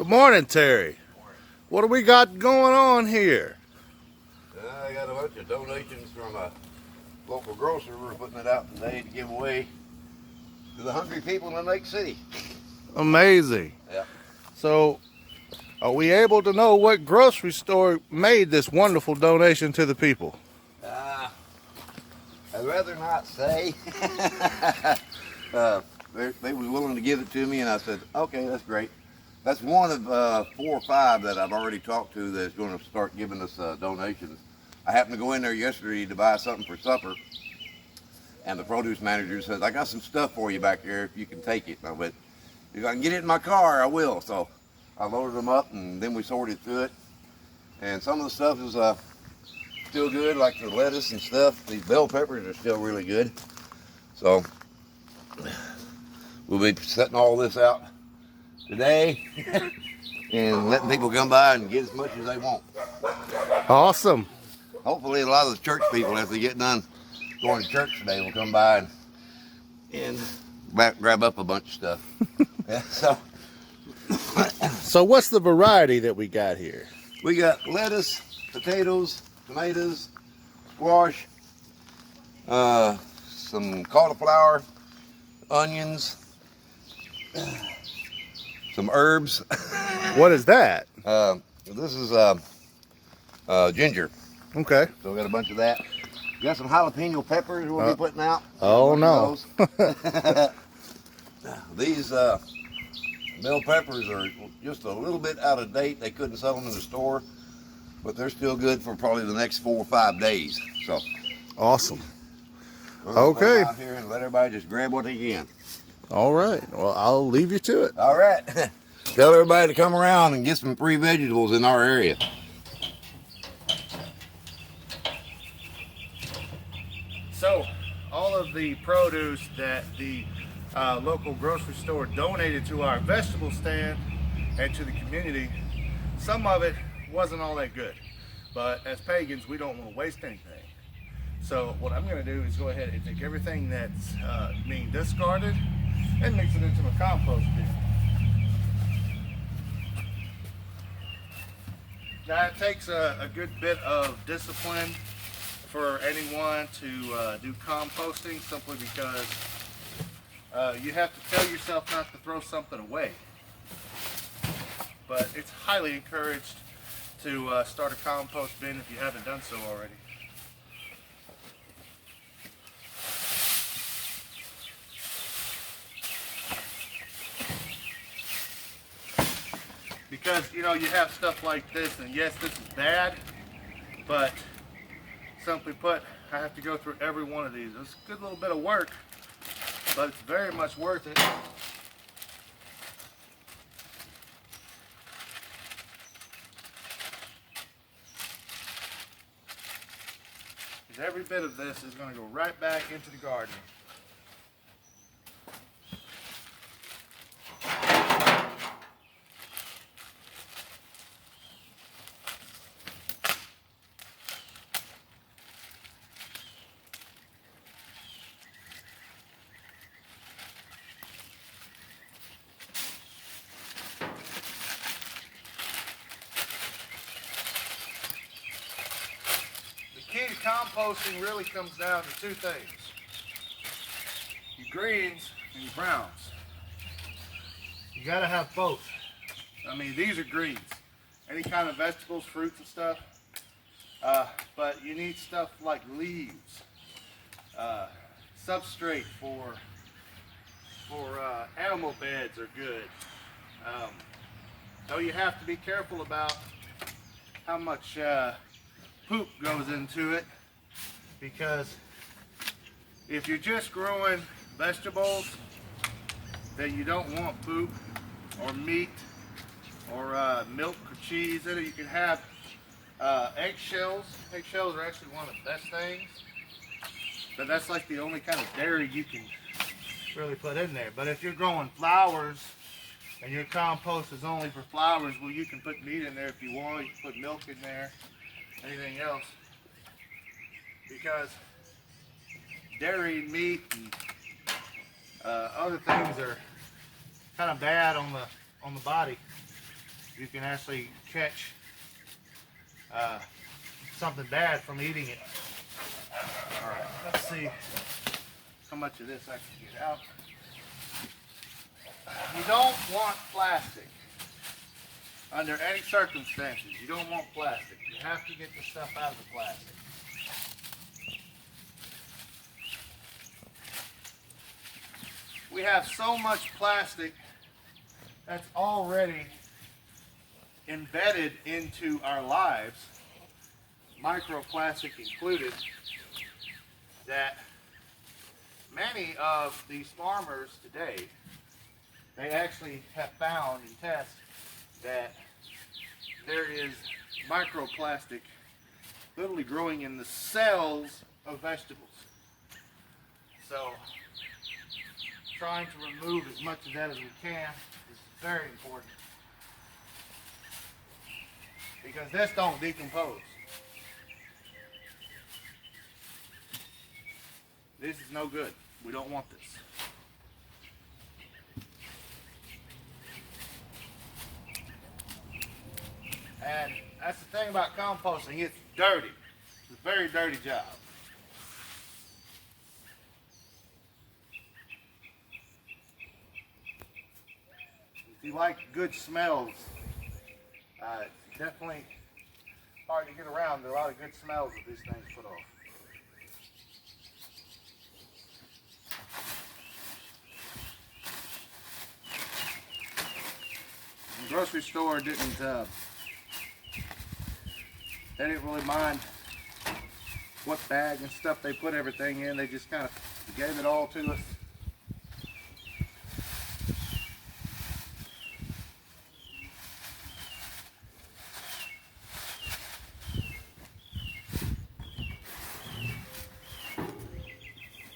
Good morning, Terry. What do we got going on here? I got a bunch of donations from a local grocer. We're putting it out today to give away to the hungry people in Lake City. Amazing. Yeah. So, are we able to know what grocery store made this wonderful donation to the people? I'd rather not say. They was willing to give it to me, and I said, okay, that's great. That's one of 4 or 5 that I've already talked to that's going to start giving us donations. I happened to go in there yesterday to buy something for supper, and the produce manager says, I got some stuff for you back there if you can take it. And I went, if I can get it in my car, I will. So I loaded them up, and then we sorted through it. And some of the stuff is still good, like the lettuce and stuff. These bell peppers are still really good. So we'll be setting all this out today and letting people come by and get as much as they want. Awesome. Hopefully a lot of the church people, after they get done going to church today, will come by and grab up a bunch of stuff. Yeah, So what's the variety that we got here? we got lettuce, potatoes, tomatoes, squash, some cauliflower, onions, some herbs. What is that? This is ginger. Okay. So we got a bunch of that. We got some jalapeno peppers we'll be putting out. Oh no. These bell peppers are just a little bit out of date. They couldn't sell them in the store, but they're still good for probably the next 4 or 5 days. So Awesome. we're gonna put 'em Okay. out here and let everybody just grab what they can. All right. Well, I'll leave you to it. All right. Tell everybody to come around and get some free vegetables in our area. So, all of the produce that the local grocery store donated to our vegetable stand and to the community, some of it wasn't all that good. But as pagans, we don't want to waste anything. So what I'm going to do is go ahead and take everything that's being discarded and mix it into a compost bin. Now it takes a good bit of discipline for anyone to do composting, simply because you have to tell yourself not to throw something away. But it's highly encouraged to start a compost bin if you haven't done so already. Because, you know, you have stuff like this, and yes, this is bad, but simply put, I have to go through every one of these. It's a good little bit of work, but it's very much worth it. Because every bit of this is going to go right back into the garden. The key to composting really comes down to 2 things: your greens and your browns. You gotta have both. I mean, these are greens, any kind of vegetables, fruits and stuff, but you need stuff like leaves, substrate for animal beds are good. Though you have to be careful about how much poop goes into it, because if you're just growing vegetables, then you don't want poop or meat or milk or cheese in it. You can have eggshells. Eggshells are actually one of the best things, but that's like the only kind of dairy you can really put in there. But if you're growing flowers and your compost is only for flowers, well, you can put meat in there if you want. You can put milk in there, anything else, because dairy, meat, and other things are kind of bad on the body. you can actually catch something bad from eating it. All right, let's see how much of this I can get out. You don't want plastic under any circumstances. You don't want plastic. You have to get the stuff out of the plastic. We have so much plastic that's already embedded into our lives, microplastic included, that many of these farmers today, they actually have found and test that there is microplastic literally growing in the cells of vegetables. So trying to remove as much of that as we can is very important, because this don't decompose. This is no good. We don't want this. And that's the thing about composting. It's dirty. It's a very dirty job. If you like good smells, it's definitely hard to get around. There are a lot of good smells that these things put off. The grocery store didn't they didn't really mind what bag and stuff they put everything in. They just kind of gave it all to us.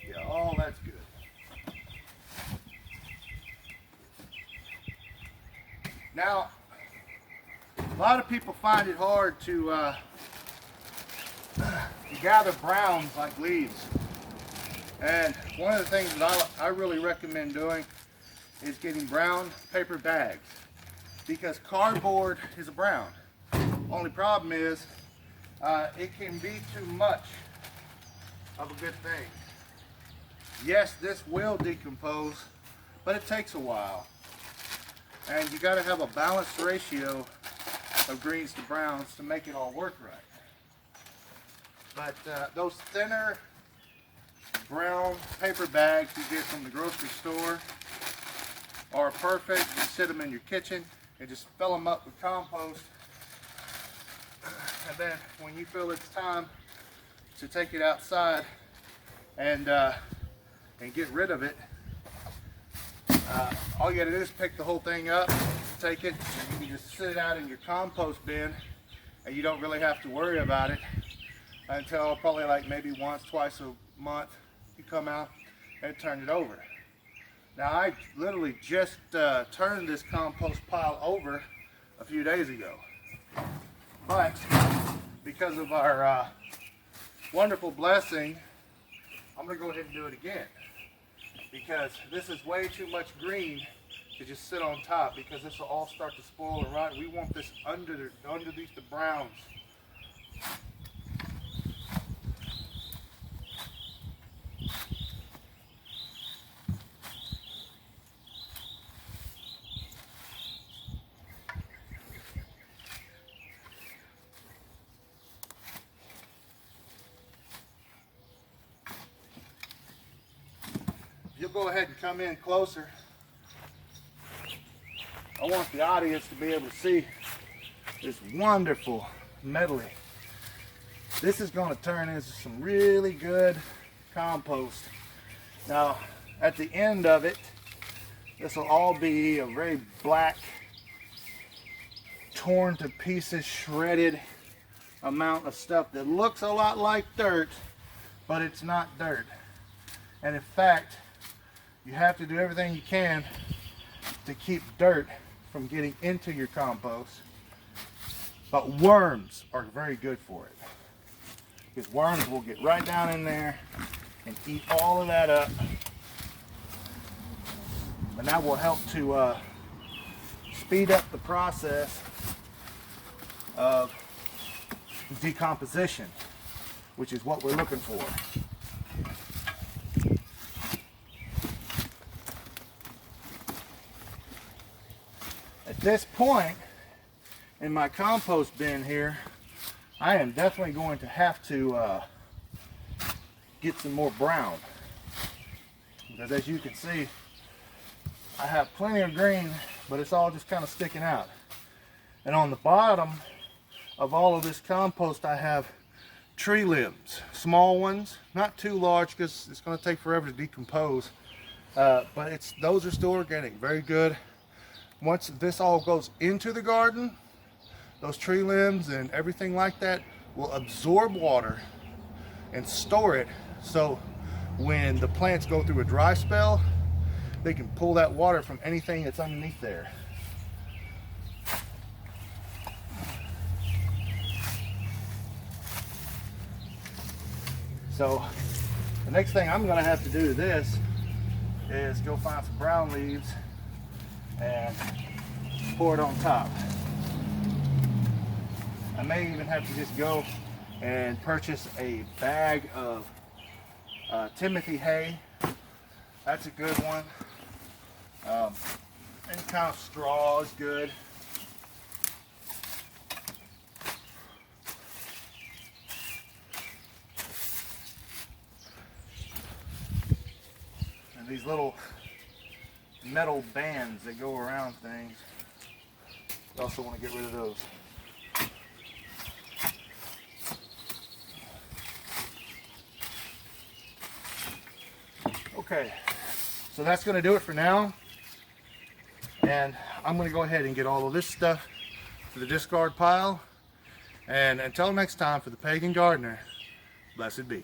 Yeah, all that's good. Now, a lot of people find it hard to gather browns like leaves. And one of the things that I really recommend doing is getting brown paper bags, because cardboard is a brown. Only problem is it can be too much of a good thing. Yes, this will decompose, but it takes a while. And you got to have a balanced ratio of greens to browns to make it all work right. But those thinner brown paper bags you get from the grocery store are perfect. You sit them in your kitchen and just fill them up with compost. And then when you feel it's time to take it outside and get rid of it, all you got to do is pick the whole thing up, take it, and you can just sit it out in your compost bin, and you don't really have to worry about it until probably like maybe once, twice a month you come out and turn it over. Now I literally just turned this compost pile over a few days ago, but because of our wonderful blessing, I'm going to go ahead and do it again, because this is way too much green to just sit on top, because this will all start to spoil and rot. We want this underneath the browns. You'll go ahead and come in closer. I want the audience to be able to see this wonderful medley. This is going to turn into some really good compost. Now, at the end of it, this will all be a very black, torn to pieces, shredded amount of stuff that looks a lot like dirt, but it's not dirt. And in fact, you have to do everything you can to keep dirt from getting into your compost. But worms are very good for it, because worms will get right down in there and eat all of that up. And that will help to speed up the process of decomposition, which is what we're looking for. At this point in my compost bin here, I am definitely going to have to get some more brown, because as you can see, I have plenty of green, but it's all just kind of sticking out. And on the bottom of all of this compost, I have tree limbs, small ones, not too large because it's going to take forever to decompose, but those are still organic, very good. Once this all goes into the garden, those tree limbs and everything like that will absorb water and store it, so when the plants go through a dry spell, they can pull that water from anything that's underneath there. So the next thing I'm going to have to do to this is go find some brown leaves and pour it on top. I may even have to just go and purchase a bag of Timothy hay. That's a good one. Any kind of straw is good. And these little metal bands that go around things, you also want to get rid of those. Okay, so that's going to do it for now, and I'm going to go ahead and get all of this stuff to the discard pile, and until next time, for the Pagan Gardener, blessed be.